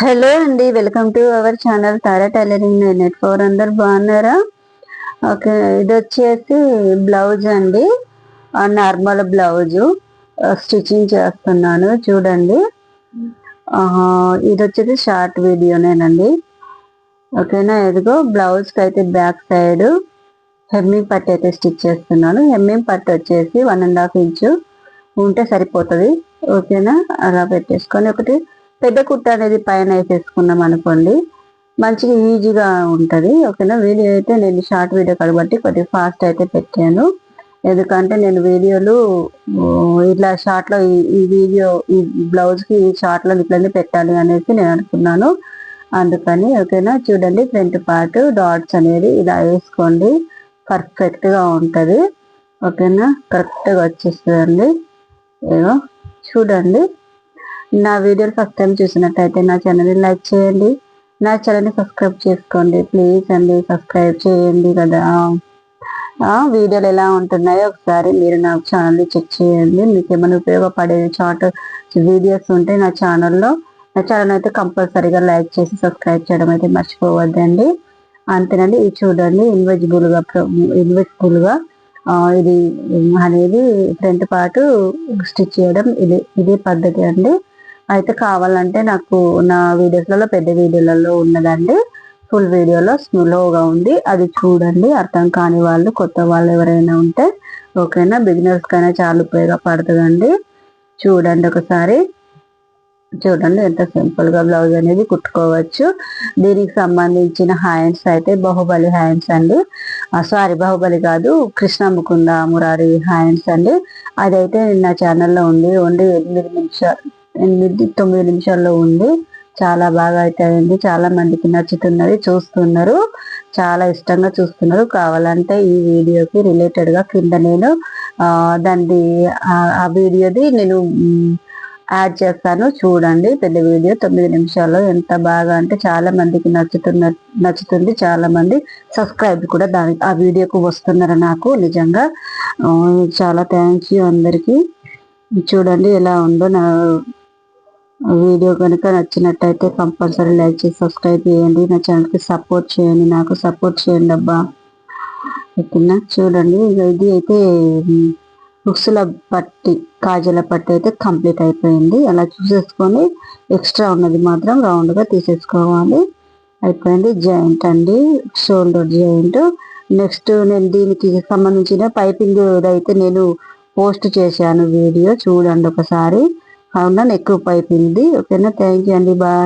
Hello అండి, welcome to our channel Tara tailoring 984. అందరు బాగున్నారా? ఓకే, ఇది వచ్చేసి బ్లౌజ్ అండి, నార్మల్ బ్లౌజు స్టిచ్చింగ్ చేస్తున్నాను చూడండి. ఇది వచ్చేసి షార్ట్ వీడియోనేనండి. ఓకేనా, ఇదిగో బ్లౌజ్కి అయితే బ్యాక్ సైడ్ హెమ్మింగ్ పట్టు అయితే స్టిచ్ చేస్తున్నాను. హెమ్మింగ్ పట్టు వచ్చేసి 1.5 ఇంచు ఉంటే సరిపోతుంది. ఓకేనా, అలా పెట్టేసుకొని ఒకటి పెద్ద కుట్ట అనేది పైన వేసేసుకున్నాం అనుకోండి, మంచిగా ఈజీగా ఉంటుంది. ఓకేనా, వీడియో అయితే నేను షార్ట్ వీడియో కాబట్టి కొద్దిగా ఫాస్ట్ అయితే పెట్టాను. ఎందుకంటే నేను వీడియోలు ఇట్లా షార్ట్లో ఈ వీడియో ఈ బ్లౌజ్కి షార్ట్లో ఇట్లనే పెట్టాలి అనేసి నేను అనుకున్నాను, అందుకని. ఓకేనా, చూడండి ఫ్రంట్ పార్ట్ డాట్స్ అనేది ఇలా వేసుకోండి, పర్ఫెక్ట్గా ఉంటుంది. ఓకేనా, కరెక్ట్గా వచ్చేస్తుందండి. ఏదో చూడండి. నా వీడియోలు ఫస్ట్ టైం చూసినట్టయితే నా ఛానల్ని లైక్ చేయండి, నా ఛానల్ని సబ్స్క్రైబ్ చేసుకోండి ప్లీజ్ అండి. సబ్స్క్రైబ్ చేయండి కదా. వీడియోలు ఎలా ఉంటున్నాయో ఒకసారి మీరు నా ఛానల్ని చెక్ చేయండి. మీకు ఏమైనా ఉపయోగపడే షార్ట్ వీడియోస్ ఉంటే నా ఛానల్ అయితే కంపల్సరీగా లైక్ చేసి సబ్స్క్రైబ్ చేయడం అయితే మర్చిపోవద్దండి. అంతేనండి. ఇది చూడండి, ఇన్విజిబుల్గా ఇది అనేది ఫ్రంట్ పార్ట్ స్టిచ్ చేయడం ఇదే పద్ధతి అండి. అయితే కావాలంటే నాకు నా వీడియోస్లలో పెద్ద వీడియోలలో ఉన్నదండి, ఫుల్ వీడియోలో స్లోగా ఉంది, అది చూడండి. అర్థం కాని వాళ్ళు, కొత్త వాళ్ళు ఎవరైనా ఉంటే ఓకేనా, బిగినర్స్కైనా చాలా ఉపయోగపడుతుందండి. చూడండి ఒకసారి, చూడండి ఎంత సింపుల్గా బ్లౌజ్ అనేది కుట్టుకోవచ్చు. దీనికి సంబంధించిన హ్యాండ్స్ అయితే బాహుబలి హ్యాండ్స్ అండి, సారీ బాహుబలి కాదు, కృష్ణ ముకుంద మురారి హ్యాండ్స్ అండి. అదైతే నా ఛానల్లో ఉంది, ఓన్లీ 8-9 నిమిషాల్లో ఉంది. చాలా బాగా అయితే అయింది, చాలా మందికి నచ్చుతున్నది, చూస్తున్నారు, చాలా ఇష్టంగా చూస్తున్నారు. కావాలంటే ఈ వీడియోకి రిలేటెడ్గా కింద నేను దాన్ని ఆ వీడియోది నేను యాడ్ చేస్తాను చూడండి. పెద్ద వీడియో 9 నిమిషాల్లో, ఎంత బాగా అంటే చాలా మందికి నచ్చుతుంది. చాలా మంది సబ్స్క్రైబ్ కూడా ఆ వీడియోకు వస్తున్నారు నాకు. నిజంగా చాలా థ్యాంక్స్ యూ అందరికీ. చూడండి ఎలా ఉందో. నా వీడియో కనుక నచ్చినట్టయితే కంపల్సరీ లైక్ చేసి సబ్స్క్రైబ్ చేయండి, నా ఛానల్కి సపోర్ట్ చేయండి, నాకు సపోర్ట్ చేయండి అబ్బా. ఓకేనా, చూడండి. ఇది అయితే బుక్స్ల పట్టి కాజల పట్టి అయితే కంప్లీట్ అయిపోయింది. అలా చూసేసుకొని ఎక్స్ట్రా ఉన్నది మాత్రం రౌండ్గా తీసేసుకోవాలి. అయిపోయింది. జాయింట్ అండి, షోల్డర్ జాయింట్. నెక్స్ట్ నేను దీనికి సంబంధించిన పైపింగ్ అయితే నేను పోస్ట్ చేశాను వీడియో, చూడండి ఒకసారి. అవునా, నెక్ పైపింగ్ది. ఓకేనా, థ్యాంక్ యూ అండి, బాయ్.